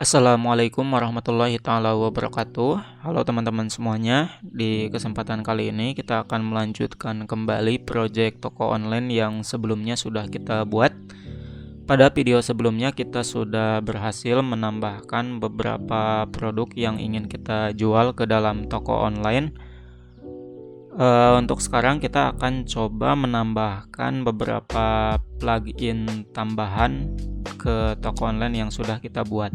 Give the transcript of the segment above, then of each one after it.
Assalamualaikum warahmatullahi taala wabarakatuh. Halo teman-teman semuanya. Di kesempatan kali ini kita akan melanjutkan kembali proyek toko online yang sebelumnya sudah kita buat. Pada video sebelumnya kita sudah berhasil menambahkan beberapa produk yang ingin kita jual ke dalam toko online. Untuk sekarang kita akan coba menambahkan beberapa plugin tambahan ke toko online yang sudah kita buat.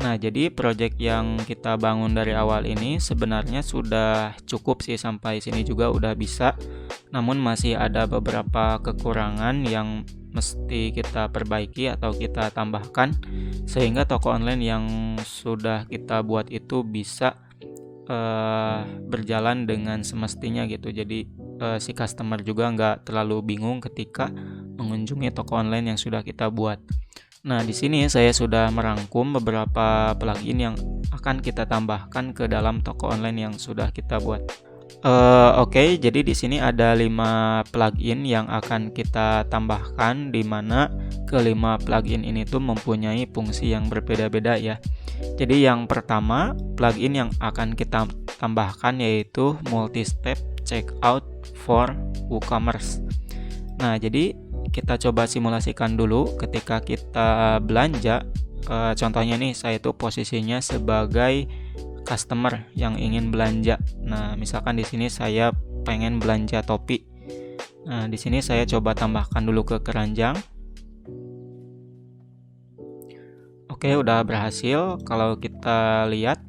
Nah, jadi project yang kita bangun dari awal ini sebenarnya sudah cukup sih, sampai sini juga udah bisa. Namun masih ada beberapa kekurangan yang mesti kita perbaiki atau kita tambahkan sehingga toko online yang sudah kita buat itu bisa berjalan dengan semestinya gitu. Jadi si customer juga nggak terlalu bingung ketika mengunjungi toko online yang sudah kita buat. Nah, di sini saya sudah merangkum beberapa plugin yang akan kita tambahkan ke dalam toko online yang sudah kita buat. Oke, jadi di sini ada 5 plugin yang akan kita tambahkan, di mana kelima plugin ini tuh mempunyai fungsi yang berbeda-beda ya. Jadi yang pertama, plugin yang akan kita tambahkan yaitu multi-step checkout for WooCommerce. Nah, jadi kita coba simulasikan dulu ketika kita belanja. Contohnya nih, saya itu posisinya sebagai customer yang ingin belanja. Nah, misalkan di sini saya pengen belanja topi. Nah, di sini saya coba tambahkan dulu ke keranjang. Oke, udah berhasil. Kalau kita lihat,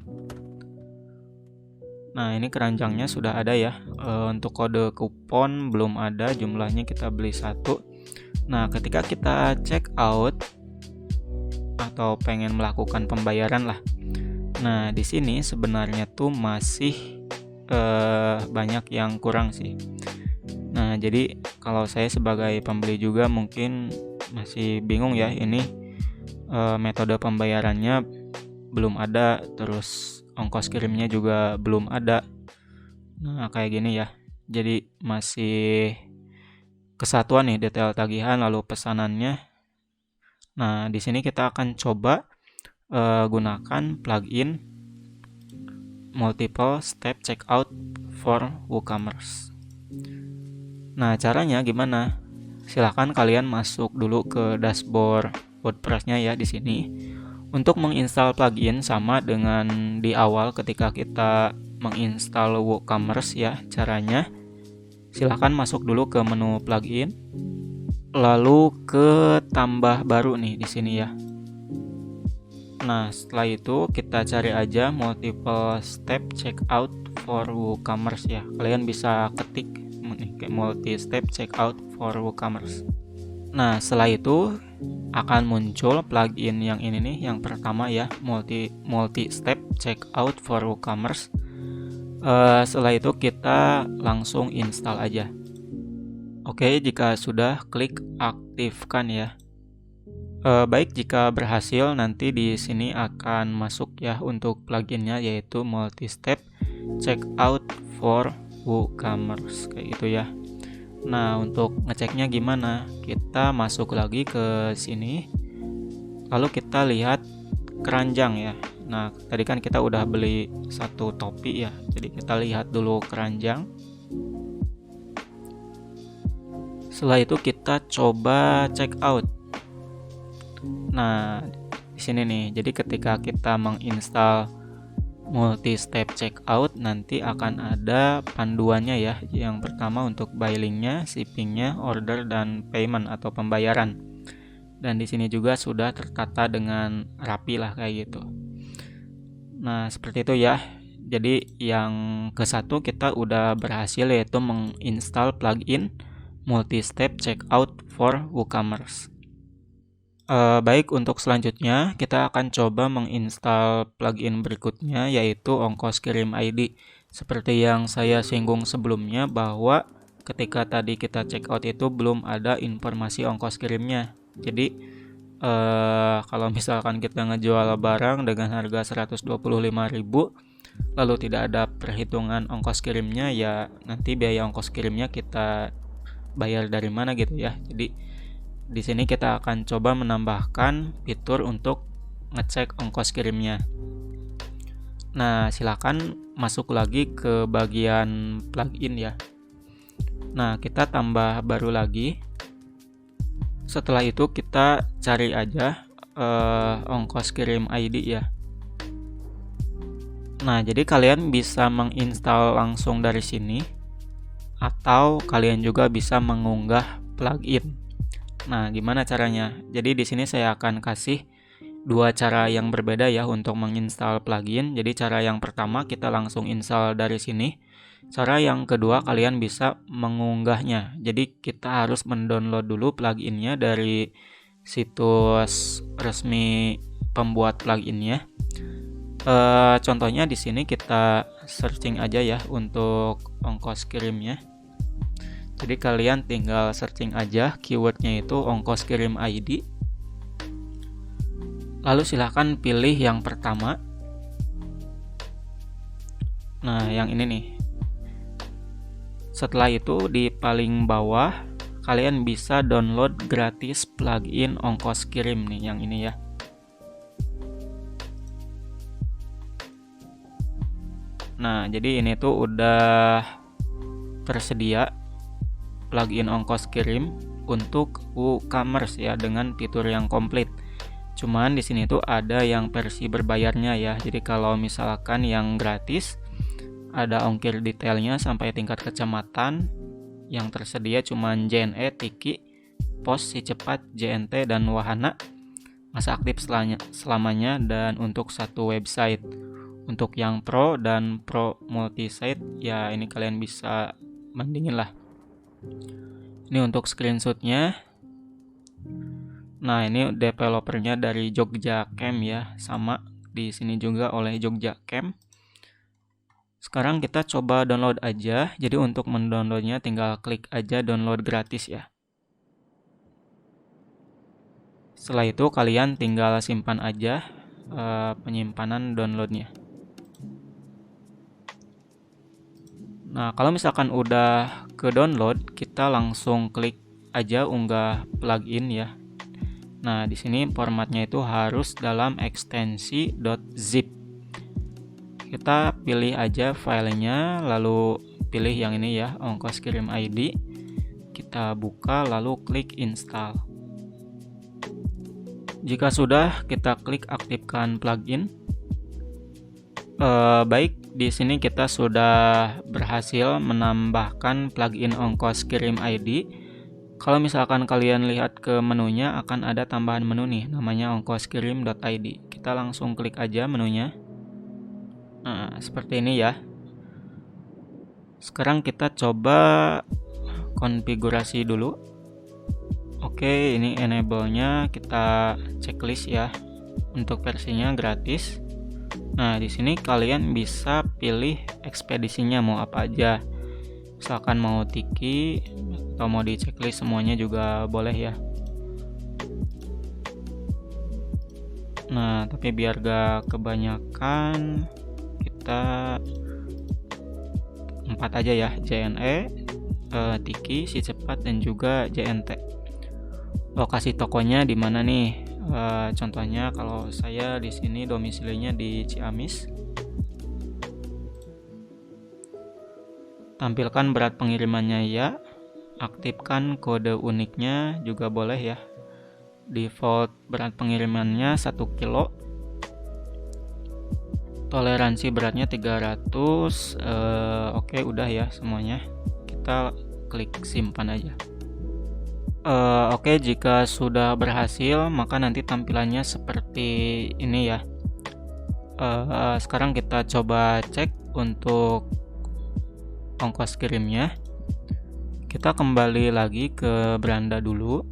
nah ini keranjangnya sudah ada ya. Untuk kode kupon belum ada, jumlahnya kita beli 1. Nah, ketika kita check out atau pengen melakukan pembayaran lah. Nah, di sini sebenarnya tuh masih banyak yang kurang sih. Nah, jadi kalau saya sebagai pembeli juga mungkin masih bingung ya, ini metode pembayarannya belum ada, terus ongkos kirimnya juga belum ada. Nah, kayak gini ya. Jadi masih kesatuan nih detail tagihan lalu pesanannya. Nah, di sini kita akan coba gunakan plugin multiple step checkout for WooCommerce. Nah, caranya gimana? Silahkan kalian masuk dulu ke dashboard WordPress-nya ya di sini. Untuk menginstal plugin sama dengan di awal ketika kita menginstal WooCommerce ya caranya. Silahkan masuk dulu ke menu plugin, lalu ke tambah baru nih di sini ya. Nah, setelah itu kita cari aja multiple step checkout for WooCommerce ya. Kalian bisa ketik multi step checkout for WooCommerce. Nah, setelah itu akan muncul plugin yang ini nih, yang pertama ya, multi step checkout for WooCommerce. Setelah itu kita langsung install aja. Oke, jika sudah, klik aktifkan ya. Baik, jika berhasil nanti di sini akan masuk ya untuk pluginnya, yaitu multi step checkout for WooCommerce kayak gitu ya. Nah, untuk ngeceknya gimana? Kita masuk lagi ke sini, lalu kita lihat keranjang ya. Nah, tadi kan kita udah beli 1 topi ya, jadi kita lihat dulu keranjang. Setelah itu kita coba check out. Nah, di sini nih, jadi ketika kita menginstal multi step checkout nanti akan ada panduannya ya. Yang pertama untuk buy linknya, shippingnya, order, dan payment atau pembayaran. Dan di sini juga sudah tertata dengan rapi lah kayak gitu. Nah, seperti itu ya. Jadi yang ke-1 kita udah berhasil, yaitu menginstal plugin multi-step checkout for WooCommerce. Baik, untuk selanjutnya kita akan coba menginstal plugin berikutnya, yaitu ongkos kirim ID. Seperti yang saya singgung sebelumnya, bahwa ketika tadi kita checkout itu belum ada informasi ongkos kirimnya. Jadi kalau misalkan kita ngejual barang dengan harga 125.000 lalu tidak ada perhitungan ongkos kirimnya, ya nanti biaya ongkos kirimnya kita bayar dari mana gitu ya. Jadi di sini kita akan coba menambahkan fitur untuk ngecek ongkos kirimnya. Nah, silakan masuk lagi ke bagian plugin ya. Nah, kita tambah baru lagi. Setelah itu kita cari aja ongkos kirim ID ya. Nah, jadi kalian bisa menginstal langsung dari sini, atau kalian juga bisa mengunggah plugin. Nah, gimana caranya? Jadi di sini saya akan kasih dua cara yang berbeda ya untuk menginstal plugin. Jadi cara yang pertama kita langsung install dari sini. Cara yang kedua kalian bisa mengunggahnya. Jadi kita harus mendownload dulu pluginnya dari situs resmi pembuat pluginnya. Contohnya di sini kita searching aja ya untuk ongkos kirimnya. Jadi kalian tinggal searching aja keywordnya itu ongkos kirim ID. Lalu silahkan pilih yang pertama. Nah, yang ini nih. Setelah itu di paling bawah kalian bisa download gratis plugin ongkos kirim nih, yang ini ya. Nah, jadi ini tuh udah tersedia plugin ongkos kirim untuk WooCommerce ya, dengan fitur yang komplit. Cuman di sini tuh ada yang versi berbayarnya ya. Jadi kalau misalkan yang gratis ada ongkir detailnya sampai tingkat kecamatan. Yang tersedia cuman JNE, Tiki, Pos, Si Cepat, JNT dan Wahana. Masa aktif selamanya dan untuk satu website. Untuk yang Pro dan Pro Multisite ya ini kalian bisa bandingin lah. Ini untuk screenshotnya. Nah, ini developernya dari Jogja Camp ya, sama di sini juga oleh Jogja Camp. Sekarang kita coba download aja. Jadi untuk mendownloadnya tinggal klik aja download gratis ya. Setelah itu kalian tinggal simpan aja penyimpanan downloadnya. Nah, kalau misalkan udah ke download, kita langsung klik aja unggah plugin ya. Nah, di sini formatnya itu harus dalam ekstensi .zip. Kita pilih aja filenya, lalu pilih yang ini ya, ongkos kirim ID. Kita buka lalu klik install. Jika sudah, kita klik aktifkan plugin. Baik, di sini kita sudah berhasil menambahkan plugin ongkos kirim ID. Kalau misalkan kalian lihat ke menunya akan ada tambahan menu nih, namanya ongkoskirim.id. Kita langsung klik aja menunya. Nah, seperti ini ya. Sekarang kita coba konfigurasi dulu. Oke, ini enable-nya kita checklist ya. Untuk versinya gratis. Nah, di sini kalian bisa pilih ekspedisinya mau apa aja. Misalkan mau Tiki atau mau di checklist semuanya juga boleh ya. Nah, tapi biar gak kebanyakan, kita 4 aja ya, JNE, Tiki, Si Cepat dan juga JNT. Lokasi tokonya di mana nih? Contohnya kalau saya di sini domisilinya di Ciamis. Tampilkan berat pengirimannya ya. Aktifkan kode uniknya juga boleh ya. Default berat pengirimannya 1 kilo. Toleransi beratnya 300. Oke, udah ya semuanya. Kita klik simpan aja. Oke, jika sudah berhasil maka nanti tampilannya seperti ini ya. Sekarang kita coba cek untuk ongkos kirimnya. Kita kembali lagi ke beranda dulu.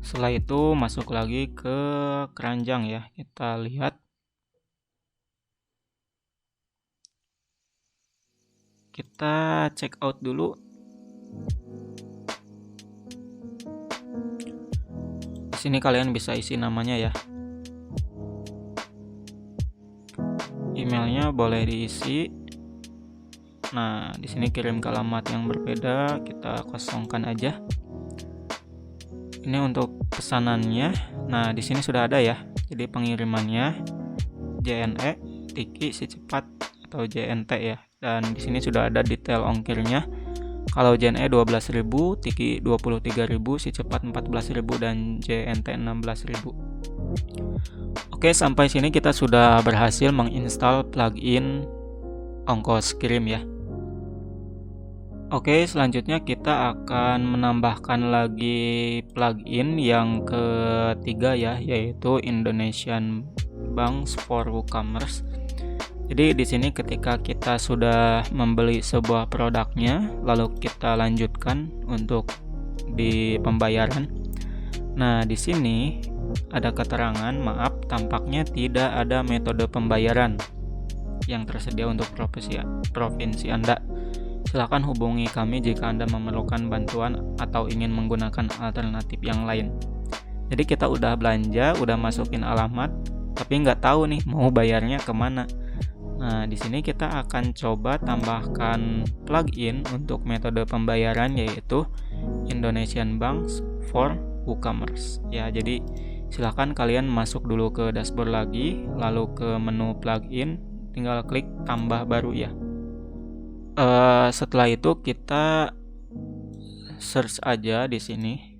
Setelah itu masuk lagi ke keranjang ya. Kita lihat. Kita check out dulu. Di sini kalian bisa isi namanya ya. Emailnya boleh diisi. Nah, di sini kirim ke alamat yang berbeda, kita kosongkan aja. Ini untuk pesanannya. Nah, di sini sudah ada ya. Jadi pengirimannya JNE Tiki si cepat atau JNT ya. Dan di sini sudah ada detail ongkirnya. Kalau JNE 12.000, Tiki 23.000, si cepat 14.000 dan JNT 16.000. Oke, sampai sini kita sudah berhasil menginstal plugin ongkos kirim ya. Oke, selanjutnya kita akan menambahkan lagi plugin yang ketiga ya, yaitu Indonesian Banks for WooCommerce. Jadi di sini ketika kita sudah membeli sebuah produknya, lalu kita lanjutkan untuk di pembayaran. Nah, di sini ada keterangan, maaf, tampaknya tidak ada metode pembayaran yang tersedia untuk provinsi Anda. Silakan hubungi kami jika Anda memerlukan bantuan atau ingin menggunakan alternatif yang lain. Jadi kita udah belanja, udah masukin alamat, tapi nggak tahu nih mau bayarnya kemana. Nah, di sini kita akan coba tambahkan plugin untuk metode pembayaran, yaitu Indonesian Banks for WooCommerce. Ya, jadi silakan kalian masuk dulu ke dashboard lagi, lalu ke menu plugin, tinggal klik tambah baru ya. Setelah itu kita search aja di sini.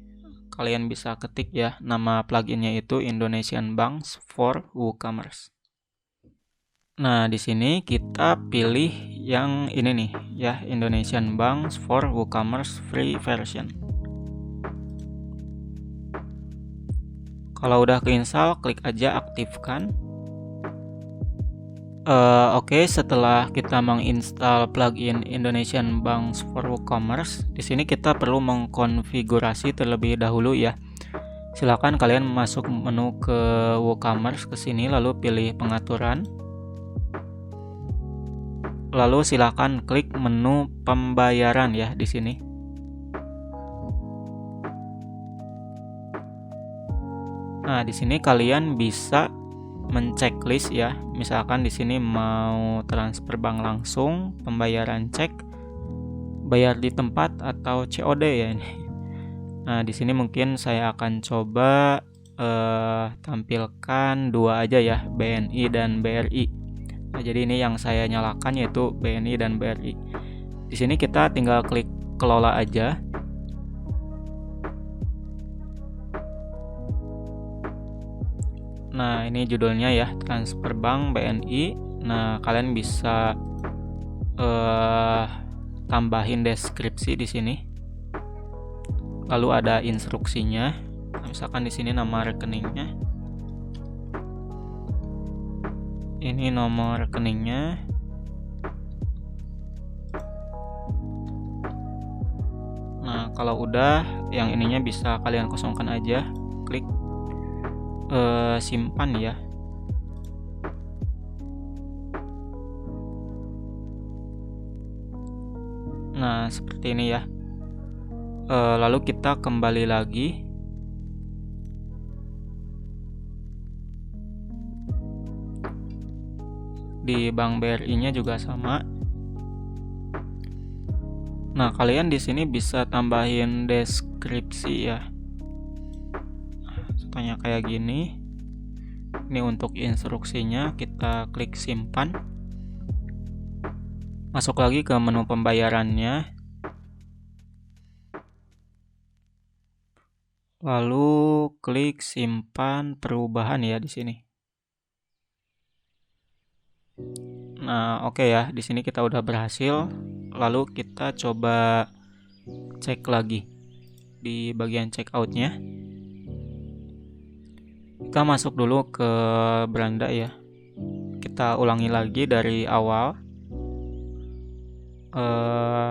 Kalian bisa ketik ya, nama pluginnya itu Indonesian Banks for WooCommerce. Nah, di sini kita pilih yang ini nih ya, Indonesian Banks for WooCommerce free version. Kalau udah keinstall, klik aja aktifkan. Oke, setelah kita menginstal plugin Indonesian Banks for WooCommerce, di sini kita perlu mengkonfigurasi terlebih dahulu ya. Silakan kalian masuk menu ke WooCommerce ke sini, lalu pilih pengaturan. Lalu silakan klik menu pembayaran ya di sini. Nah, di sini kalian bisa menceklis ya. Misalkan di sini mau transfer bank langsung, pembayaran cek, bayar di tempat atau COD ya ini. Nah, di sini mungkin saya akan coba tampilkan dua aja ya, BNI dan BRI. Nah, jadi ini yang saya nyalakan yaitu BNI dan BRI. Di sini kita tinggal klik kelola aja. Nah, ini judulnya ya, transfer bank BNI. Nah, kalian bisa tambahin deskripsi di sini. Lalu ada instruksinya. Nah, misalkan di sini nama rekeningnya. Ini nomor rekeningnya. Nah, kalau udah, yang ininya bisa kalian kosongkan aja. Klik simpan ya. Nah, seperti ini ya. Lalu kita kembali lagi. Di Bank BRI-nya juga sama. Nah, kalian di sini bisa tambahin deskripsi ya. Contohnya kayak gini. Ini untuk instruksinya, kita klik simpan. Masuk lagi ke menu pembayarannya. Lalu klik simpan perubahan ya di sini. Nah, oke ya, di sini kita udah berhasil. Lalu kita coba cek lagi di bagian checkout-nya. Kita masuk dulu ke beranda ya. Kita ulangi lagi dari awal.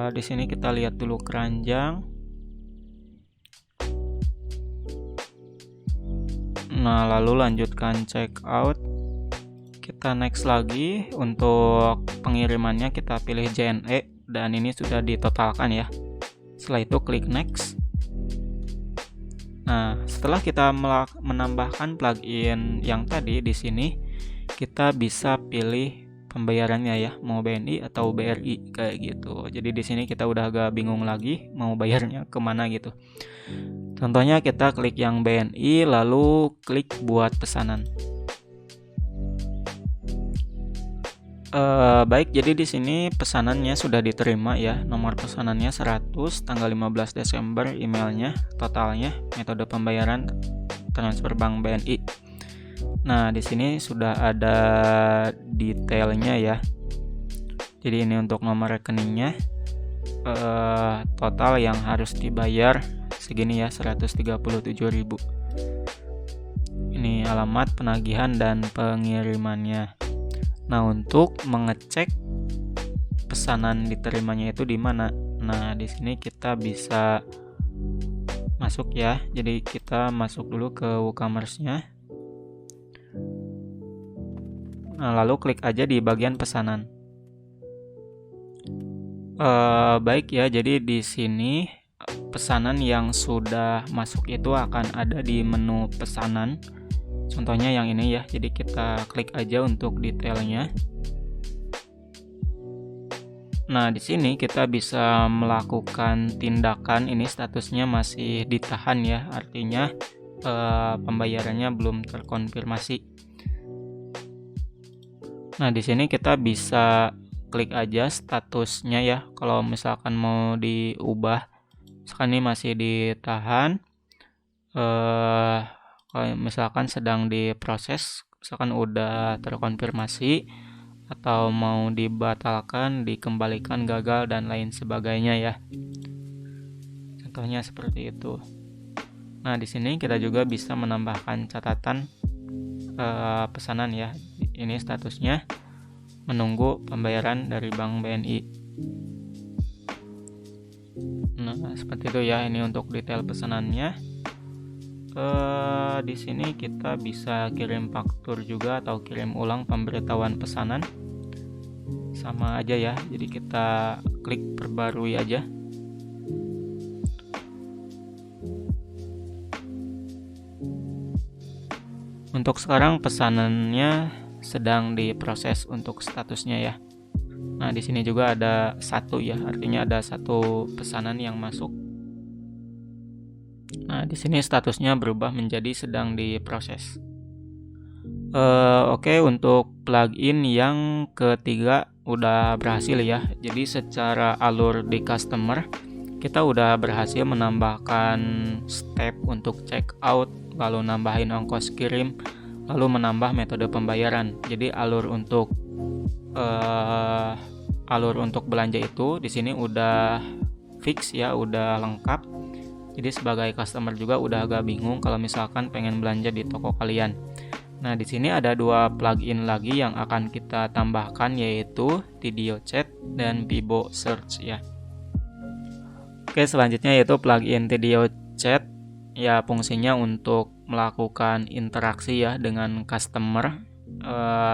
Di sini kita lihat dulu keranjang. Nah, lalu lanjutkan checkout. Kita next lagi. Untuk pengirimannya kita pilih JNE dan ini sudah ditotalkan ya. Setelah itu klik next. Nah, setelah kita menambahkan plugin yang tadi di sini, kita bisa pilih pembayarannya ya, mau BNI atau BRI kayak gitu. Jadi di sini kita udah agak bingung lagi mau bayarnya kemana gitu. Contohnya kita klik yang BNI lalu klik buat pesanan. Baik, jadi di sini pesanannya sudah diterima ya. Nomor pesanannya 100, tanggal 15 Desember, emailnya, totalnya, metode pembayaran transfer bank BNI. Nah, di sini sudah ada detailnya ya. Jadi ini untuk nomor rekeningnya. Total yang harus dibayar segini ya, 137.000. Ini alamat penagihan dan pengirimannya. Nah, untuk mengecek pesanan diterimanya itu di mana? Nah, di sini kita bisa masuk ya. Jadi kita masuk dulu ke WooCommerce-nya. Nah, lalu klik aja di bagian pesanan. Baik ya, jadi di sini pesanan yang sudah masuk itu akan ada di menu pesanan. Contohnya yang ini ya, jadi kita klik aja untuk detailnya. Nah, di sini kita bisa melakukan tindakan, ini statusnya masih ditahan ya, artinya pembayarannya belum terkonfirmasi. Nah, di sini kita bisa klik aja statusnya ya, kalau misalkan mau diubah. Misalkan ini masih ditahan, kalau misalkan sedang diproses, misalkan udah terkonfirmasi atau mau dibatalkan, dikembalikan, gagal dan lain sebagainya ya. Contohnya seperti itu. Nah, di sini kita juga bisa menambahkan catatan pesanan ya. Ini statusnya menunggu pembayaran dari Bank BNI. Nah, seperti itu ya. Ini untuk detail pesanannya. Di sini kita bisa kirim faktur juga atau kirim ulang pemberitahuan pesanan, sama aja ya. Jadi kita klik perbarui aja. Untuk sekarang pesanannya sedang diproses untuk statusnya ya. Nah, di sini juga ada satu ya, artinya ada satu pesanan yang masuk. Nah, di sini statusnya berubah menjadi sedang diproses. Oke, untuk plugin yang ketiga udah berhasil ya. Jadi secara alur di customer, kita udah berhasil menambahkan step untuk checkout, lalu nambahin ongkos kirim, lalu menambah metode pembayaran. Jadi alur untuk belanja itu di sini udah fix ya, udah lengkap. Jadi sebagai customer juga udah agak bingung kalau misalkan pengen belanja di toko kalian. Nah, di sini ada 2 plugin lagi yang akan kita tambahkan, yaitu Video Chat dan Vibo Search ya. Oke, selanjutnya yaitu plugin Video Chat. Ya, fungsinya untuk melakukan interaksi ya dengan customer.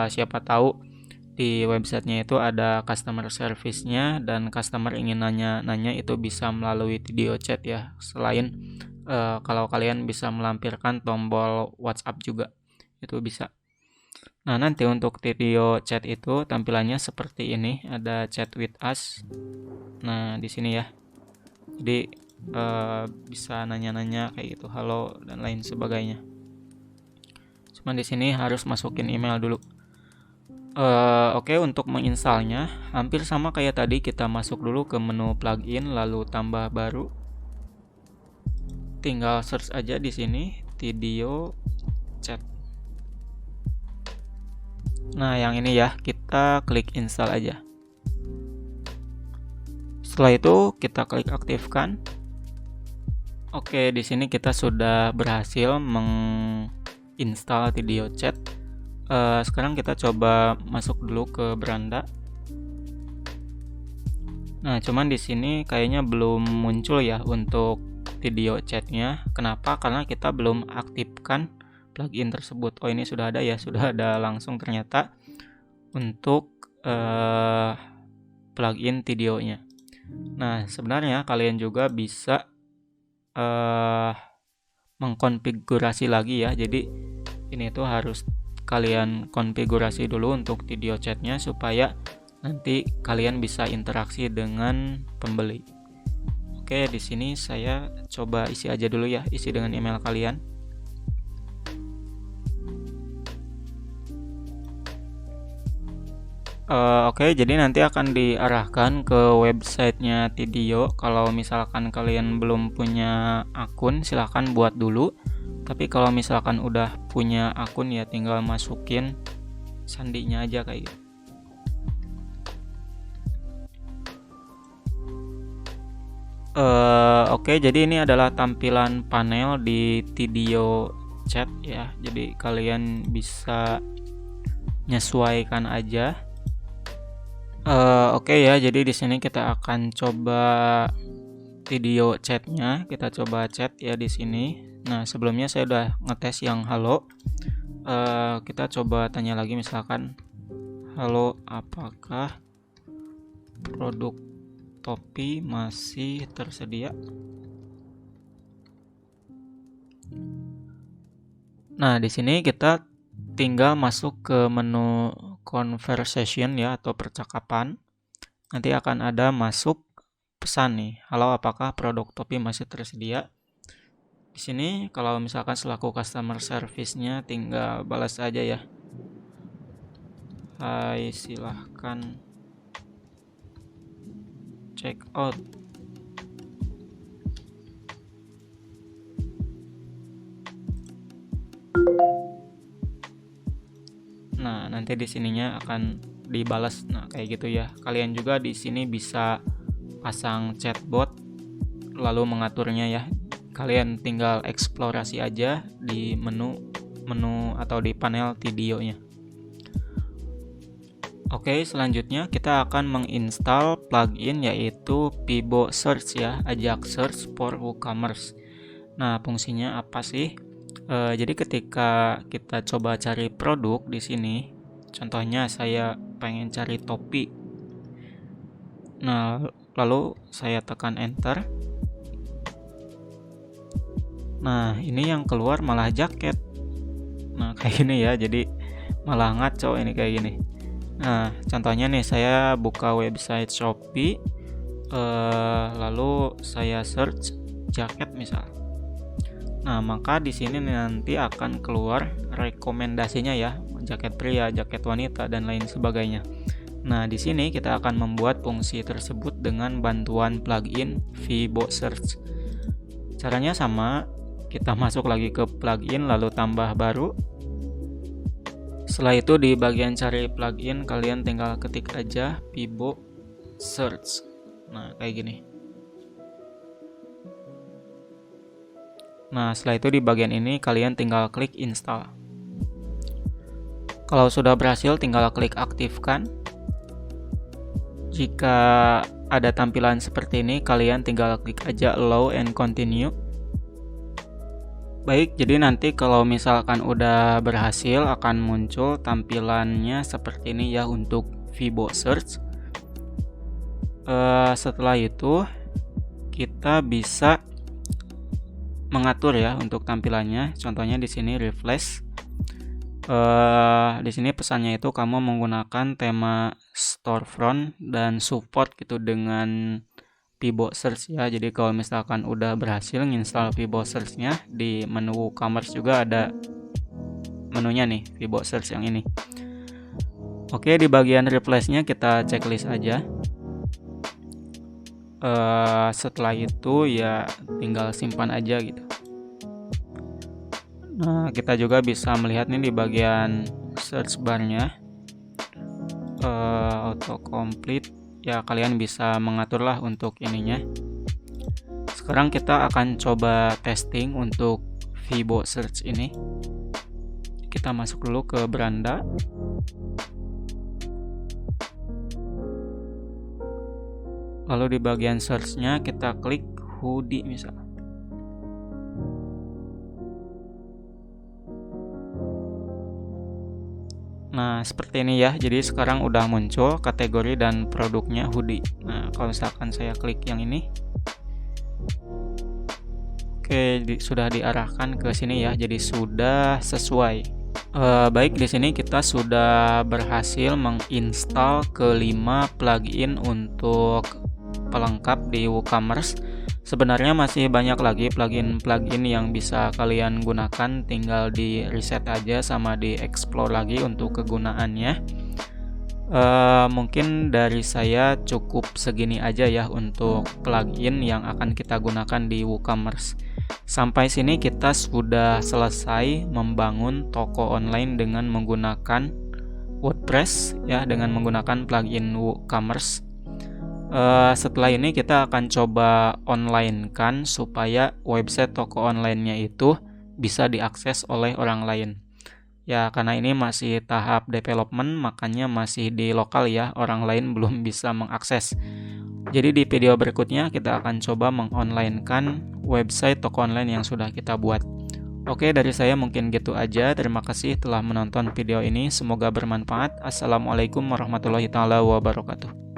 Siapa tahu di websitenya itu ada customer service-nya dan customer ingin nanya-nanya, itu bisa melalui video chat ya. Selain kalau kalian bisa melampirkan tombol WhatsApp juga, itu bisa. Nah, nanti untuk video chat itu tampilannya seperti ini, ada chat with us. Nah, di sini ya. Jadi bisa nanya-nanya kayak gitu, halo dan lain sebagainya. Cuman di sini harus masukin email dulu. Oke, untuk menginstalnya hampir sama kayak tadi, kita masuk dulu ke menu plugin lalu tambah baru. Tinggal search aja di sini video chat. Nah, yang ini ya, kita klik install aja. Setelah itu kita klik aktifkan. Oke, di sini kita sudah berhasil menginstal video chat. Sekarang kita coba masuk dulu ke beranda. Nah, cuman di sini kayaknya belum muncul ya untuk video chatnya. Kenapa? Karena kita belum aktifkan plugin tersebut. Oh, ini sudah ada ya, sudah ada langsung ternyata untuk plugin videonya. Nah, sebenarnya kalian juga bisa mengkonfigurasi lagi ya. Jadi ini tuh harus kalian konfigurasi dulu untuk video chatnya supaya nanti kalian bisa interaksi dengan pembeli. Oke, di sini saya coba isi aja dulu ya, isi dengan email kalian. Oke, jadi nanti akan diarahkan ke websitenya Tidio. Kalau misalkan kalian belum punya akun, silahkan buat dulu. Tapi kalau misalkan udah punya akun ya tinggal masukin sandinya aja kayak gitu. Oke, jadi ini adalah tampilan panel di Tidio Chat ya. Jadi kalian bisa menyesuaikan aja. Oke ya, jadi di sini kita akan coba video chatnya. Kita coba chat ya di sini. Nah, sebelumnya saya udah ngetes yang halo. Kita coba tanya lagi misalkan, halo, apakah produk topi masih tersedia? Nah, di sini kita tinggal masuk ke menu conversation ya atau percakapan. Nanti akan ada masuk pesan nih. Halo, apakah produk topi masih tersedia? Di sini kalau misalkan selaku customer service-nya tinggal balas aja ya. Hai, silahkan check out. Nah, nanti di sininya akan dibalas. Nah, kayak gitu ya. Kalian juga di sini bisa pasang chatbot lalu mengaturnya ya. Kalian tinggal eksplorasi aja di menu atau di panel Tidionya. Oke, selanjutnya kita akan menginstal plugin yaitu Vibo Search ya, ajak search for WooCommerce. Nah, fungsinya apa sih? Jadi ketika kita coba cari produk di sini, contohnya saya pengen cari topi. Nah, lalu saya tekan enter. Nah, ini yang keluar malah jaket. Nah, kayak gini ya, jadi malah ngaco ini kayak gini. Nah, contohnya nih saya buka website Shopee, lalu saya search jaket misal. Nah, maka di sini nanti akan keluar rekomendasinya ya, jaket pria, jaket wanita dan lain sebagainya. Nah, di sini kita akan membuat fungsi tersebut dengan bantuan plugin Vibo Search. Caranya sama, kita masuk lagi ke plugin lalu tambah baru. Setelah itu di bagian cari plugin kalian tinggal ketik aja Vibo Search. Nah, kayak gini. Nah, setelah itu di bagian ini kalian tinggal klik install. Kalau sudah berhasil tinggal klik aktifkan. Jika ada tampilan seperti ini, kalian tinggal klik aja allow and continue. Baik, jadi nanti kalau misalkan udah berhasil akan muncul tampilannya seperti ini ya untuk Vibo Search. Setelah itu kita bisa mengatur ya untuk tampilannya. Contohnya di sini refresh. Di sini pesannya itu kamu menggunakan tema storefront dan support gitu dengan Vibo Search ya. Jadi kalau misalkan udah berhasil nginstal Vibo Search-nya, di menu WooCommerce juga ada menunya nih Vibo Search yang ini. Oke, di bagian refresh-nya kita checklist aja. Setelah itu ya tinggal simpan aja gitu. Nah, kita juga bisa melihat nih di bagian search bar-nya autocomplete ya, kalian bisa mengatur lah untuk ininya. Sekarang kita akan coba testing untuk Vibo Search ini. Kita masuk dulu ke beranda. Lalu di bagian search-nya kita klik hoodie misal. Nah, seperti ini ya. Jadi sekarang udah muncul kategori dan produknya hoodie. Nah, kalau misalkan saya klik yang ini. Oke, sudah diarahkan ke sini ya. Jadi sudah sesuai. Baik, di sini kita sudah berhasil menginstal kelima plugin untuk pelengkap di WooCommerce. Sebenarnya masih banyak lagi plugin-plugin yang bisa kalian gunakan, tinggal di reset aja sama di explore lagi untuk kegunaannya. Mungkin dari saya cukup segini aja ya untuk plugin yang akan kita gunakan di WooCommerce. Sampai sini kita sudah selesai membangun toko online dengan menggunakan WordPress ya, dengan menggunakan plugin WooCommerce. Setelah ini kita akan coba online kan supaya website toko online-nya itu bisa diakses oleh orang lain. Ya, karena ini masih tahap development, makanya masih di lokal ya, orang lain belum bisa mengakses. Jadi di video berikutnya kita akan coba mengonlinekan website toko online yang sudah kita buat. Oke, dari saya mungkin gitu aja. Terima kasih telah menonton video ini. Semoga bermanfaat. Assalamualaikum warahmatullahi wabarakatuh.